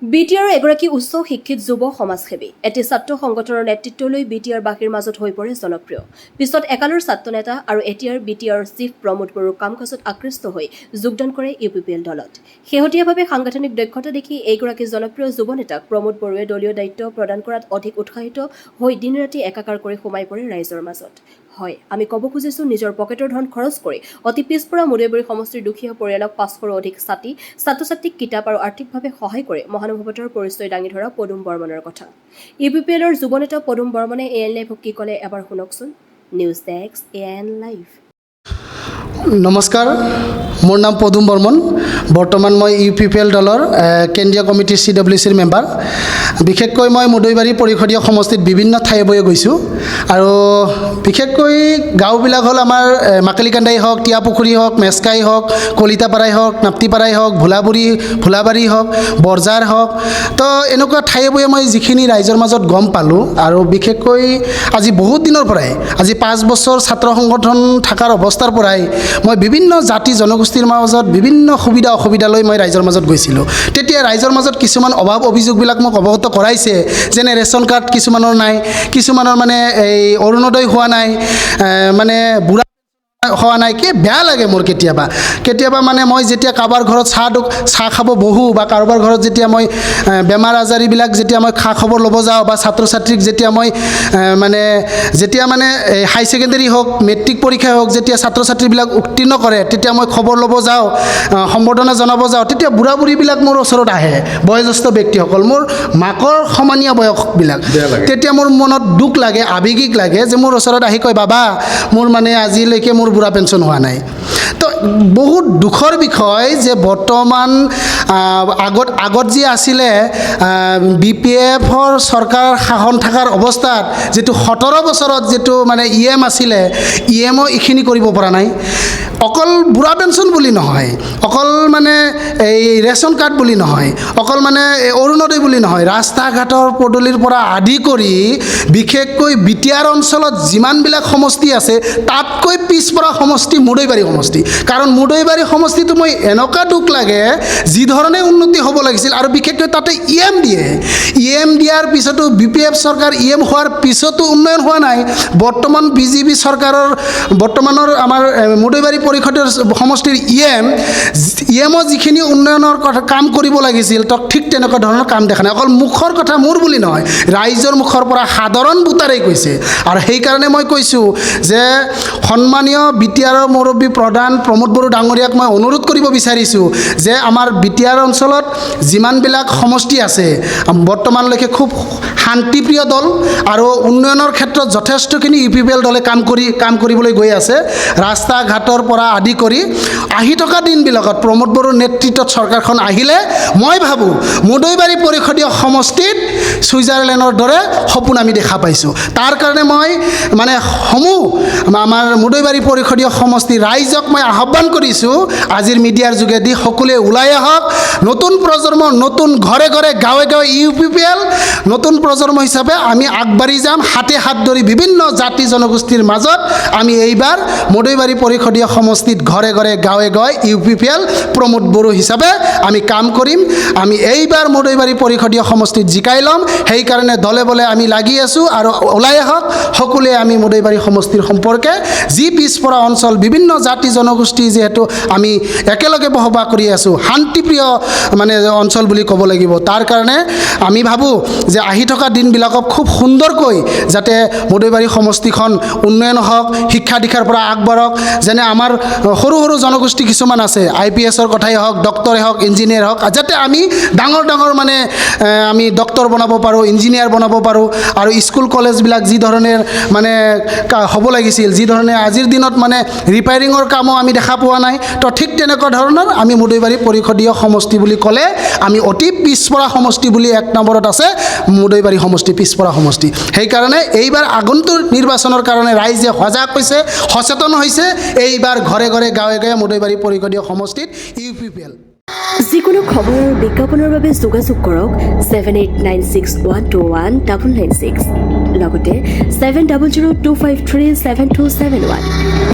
বিটিআৰৰ এগৰাকী উচ্চ শিক্ষিত যুৱ সমাজসেৱী এটি ছাত্ৰ সংগঠনৰ নেতৃত্বলৈ বিটিআৰ বাসীৰ মাজত হৈ পৰে জনপ্ৰিয়। পিছত একালৰ ছাত্ৰ নেতা আৰু এতিয়াৰ বিটিআৰৰ চিফ প্ৰমোদ বড়োৰ কাম কাজত আকৃষ্ট হৈ যোগদান কৰে ইউপিপিএল দলত। শেহতীয়াভাৱে সাংগঠনিক দক্ষতা দেখি এইগৰাকী জনপ্ৰিয় যুৱ নেতাক প্ৰমোদ বড়োৱে দলীয় দায়িত্ব প্ৰদান কৰাত অধিক উৎসাহিত হৈ দিন ৰাতি একাকাৰ কৰি সোমাই পৰে ৰাইজৰ মাজত। হয়, আমি ক'ব খুজিছোঁ নিজৰ পকেটৰ ধন খৰচ কৰি অতি পিছপৰা মুদৈবাৰী সমষ্টিৰ দুখীয়া পৰিয়ালক 500ৰো অধিক ছাত্ৰ-ছাত্ৰীক কিতাপ আৰু আৰ্থিকভাৱে সহায় কৰে মহানুভৱতাৰ পৰিচয় দাঙি ধৰা পদুম বৰ্মনৰ কথা। ইউপিপিএলৰ যুৱ নেতা পদুম বৰ্মনে AN লাইভক কি ক'লে এবাৰ শুনকচোন। News desk AN live. নমস্কাৰ, মোৰ নাম পদুম বৰ্মন। বৰ্তমান মই ইউপিপিএল দলৰ কেন্দ্ৰীয় কমিটিৰ CWCৰ মেম্বাৰ। বিশেষকৈ মই মুদৈবাৰী পৰিষদীয় সমষ্টিত বিভিন্ন ঠায়ে বয়ে গৈছোঁ আৰু বিশেষকৈ গাঁওবিলাক হ'ল আমাৰ মাকলিকান্দাই হওক, টিয়াপুখুৰী হওক, মেচকাই হওক, কলিতাপাৰাই হওক, নাপ্তিপাৰাই হওক, ভোলাবাৰী হওক, বৰজাৰ হওক। তো এনেকুৱা ঠায়ে বয়ে মই যিখিনি ৰাইজৰ মাজত গম পালোঁ আৰু বিশেষকৈ আজি বহুত দিনৰ পৰাই, আজি 5 বছৰ ছাত্ৰ সংগঠন থকাৰ অৱস্থাৰ পৰাই মই বিভিন্ন জাতি জনগোষ্ঠীৰ মাজত বিভিন্ন সুবিধা অসুবিধা লৈ মই ৰাইজৰ মাজত গৈছিলোঁ। তেতিয়া ৰাইজৰ মাজত কিছুমান অভাৱ অভিযোগবিলাক মোক অৱগত কৰাইছে, যেনে ৰেচন কাৰ্ড কিছুমানৰ নাই, কিছুমানৰ মানে এই অৰুণোদয় হোৱা নাই, মানে বুঢ়া হোৱা নাই। কি বেয়া লাগে মোৰ কেতিয়াবা মানে মই যেতিয়া কাৰোবাৰ ঘৰত চাহ খাব বহোঁ বা কাৰোবাৰ ঘৰত যেতিয়া মই বেমাৰ আজাৰীবিলাক যেতিয়া মই খা খবৰ ল'ব যাওঁ বা ছাত্ৰ ছাত্ৰীক যেতিয়া মই হাই ছেকেণ্ডেৰী হওক, মেট্ৰিক পৰীক্ষাই হওক, যেতিয়া ছাত্ৰ ছাত্ৰীবিলাক উত্তীৰ্ণ কৰে তেতিয়া মই খবৰ ল'ব যাওঁ, সম্বৰ্ধনা জনাব যাওঁ, তেতিয়া বুঢ়া বুঢ়ীবিলাক মোৰ ওচৰত আহে, বয়োজ্যেষ্ঠ ব্যক্তিসকল, মোৰ মাকৰ সমানীয়া বয়সবিলাক। তেতিয়া মোৰ মনত দুখ লাগে, আৱেগিক লাগে যে মোৰ ওচৰত আহি কয়, বাবা মোৰ মানে আজিলৈকে মোৰ বুঢ়া পেঞ্চন হোৱা নাই। তো বহুত দুখৰ বিষয় যে বৰ্তমান আগত যি আছিলে BPFৰ চৰকাৰ শাসন থকাৰ অৱস্থাত যিটো 17 বছৰত যিটো মানে EM আছিলে, EMও এইখিনি কৰিব পৰা নাই। অকল বুঢ়া পেঞ্চন বুলি নহয়, অকল মানে এই ৰেচন কাৰ্ড বুলি নহয়, অকল মানে অৰুণোদয় বুলি নহয়, ৰাস্তা ঘাটৰ পদূলিৰ পৰা আদি কৰি বিশেষকৈ বিটিআৰ অঞ্চলত যিমানবিলাক সমষ্টি আছে তাতকৈ পিছপৰা সমষ্টি মুদৈবাৰী সমষ্টি। কাৰণ মুদৈবাৰী সমষ্টিটো মই এনেকুৱা দুখ লাগে, যি ধৰণে উন্নতি হ'ব লাগিছিল আৰু বিশেষকৈ তাতে EM দিয়ে। EM দিয়াৰ পিছতো BPF চৰকাৰ EM হোৱাৰ পিছতো উন্নয়ন হোৱা নাই। বৰ্তমান BJP চৰকাৰৰ বৰ্তমানৰ আমাৰ মুদৈবাৰী পৰিষদৰ সমষ্টিৰ EMও যিখিনি উন্নয়নৰ কথা কাম কৰিব লাগিছিল তো ঠিক তেনেকুৱা ধৰণৰ কাম দেখা নাই। অকল মুখৰ কথা মোৰ বুলি নহয়, ৰাইজৰ মুখৰ পৰা সাধাৰণ ভোটাৰেই কৈছে। আৰু সেইকাৰণে মই কৈছোঁ যে সন্মানীয় বিটিআৰৰ মুৰব্বী প্ৰধান প্ৰমোদ বড়ো ডাঙৰীয়াক মই অনুৰোধ কৰিব বিচাৰিছোঁ যে আমাৰ বিটিআৰ অঞ্চলত যিমানবিলাক সমষ্টি আছে বৰ্তমানলৈকে খুব শান্তিপ্ৰিয় দল আৰু উন্নয়নৰ ক্ষেত্ৰত যথেষ্টখিনি ইউপিপিএল দলে কাম কৰিবলৈ গৈ আছে। ৰাস্তা ঘাটৰ পৰা আদি কৰি আহি থকা দিনবিলাকত প্ৰমোদ বড়োৰ নেতৃত্বত চৰকাৰখন আহিলে মই ভাবোঁ মুদৈবাৰী পৰিষদীয় সমষ্টিত ছুইজাৰলেণ্ডৰ দৰে সপোন আমি দেখা পাইছোঁ। তাৰ কাৰণে মই মানে আমাৰ মুদৈবাৰী পৰিষদীয় সমষ্টি ৰাইজক মই আহ্বান কৰিছোঁ, আজিৰ মিডিয়াৰ যোগেদি সকলোৱে ওলাই আহক। নতুন প্ৰজন্ম, নতুন ঘৰে ঘৰে গাঁৱে গাঁৱে ইউপিপিএল নতুন প্ৰজন্ম হিচাপে আমি আগবাঢ়ি যাম। হাতে হাত ধৰি বিভিন্ন জাতি জনগোষ্ঠীৰ মাজত আমি এইবাৰ মুদৈবাৰী পৰিষদীয় সমষ্টিত ঘৰে ঘৰে গাঁৱে গাঁৱে ইউপিপিএল প্ৰমোদ বড়ো হিচাপে আমি কাম কৰিম। আমি এইবাৰ মুদৈবাৰী পৰিষদীয় সমষ্টিত জিকাই ল'ম। সেইকাৰণে দলে বলে আমি লাগি আছোঁ আৰু ওলাই আহক সকলোৱে। আমি মুদৈবাৰী সমষ্টিৰ সম্পৰ্কে যি পিছপৰা অঞ্চল, বিভিন্ন জাতি জনগোষ্ঠী যিহেতু আমি একেলগে বসবাস কৰি আছোঁ, শান্তিপ্ৰিয় মানে অঞ্চল বুলি ক'ব লাগিব। তাৰ কাৰণে আমি ভাবোঁ যে আহি থকা দিনবিলাকক খুব সুন্দৰকৈ যাতে মুদৈবাৰী সমষ্টিখন উন্নয়ন হওক, শিক্ষা দীক্ষাৰ পৰা আগবাঢ়ক। যেনে আমাৰ সৰু সৰু জনগোষ্ঠী কিছুমান আছে, IPSৰ কথাই হওক, ডক্টৰে হওক, ইঞ্জিনিয়াৰ হওক, যাতে আমি ডাঙৰ মানে আমি ডক্টৰ বনাব পাৰোঁ, ইঞ্জিনিয়াৰ বনাব পাৰোঁ। আৰু স্কুল কলেজবিলাক যি ধৰণে মানে হ'ব লাগিছিল, যি ধৰণে আজিৰ দিনত মানে ৰিপেয়াৰিঙৰ কামো আমি দেখা পোৱা নাই, তো ঠিক তেনেকুৱা ধৰণৰ আমি মুদৈবাৰী পৰিষদীয় সমষ্টি বুলি ক'লে আমি অতি পিছপৰা সমষ্টি বুলি 1 নম্বৰত আছে মুদৈবাৰী সমষ্টি, পিছপৰা সমষ্টি। সেইকাৰণে এইবাৰ আগন্তুক নিৰ্বাচনৰ কাৰণে ৰাইজে সজাগ হৈছে, সচেতন হৈছে। এইবাৰ ঘৰে ঘৰে গাঁৱে গাঁৱে মুদৈবাৰী পৰিষদীয় সমষ্টিত ইউপিপিএল। যিকোনো খবৰ আৰু বিজ্ঞাপনৰ বাবে যোগাযোগ কৰক 7896121996 লগতে 7002537271।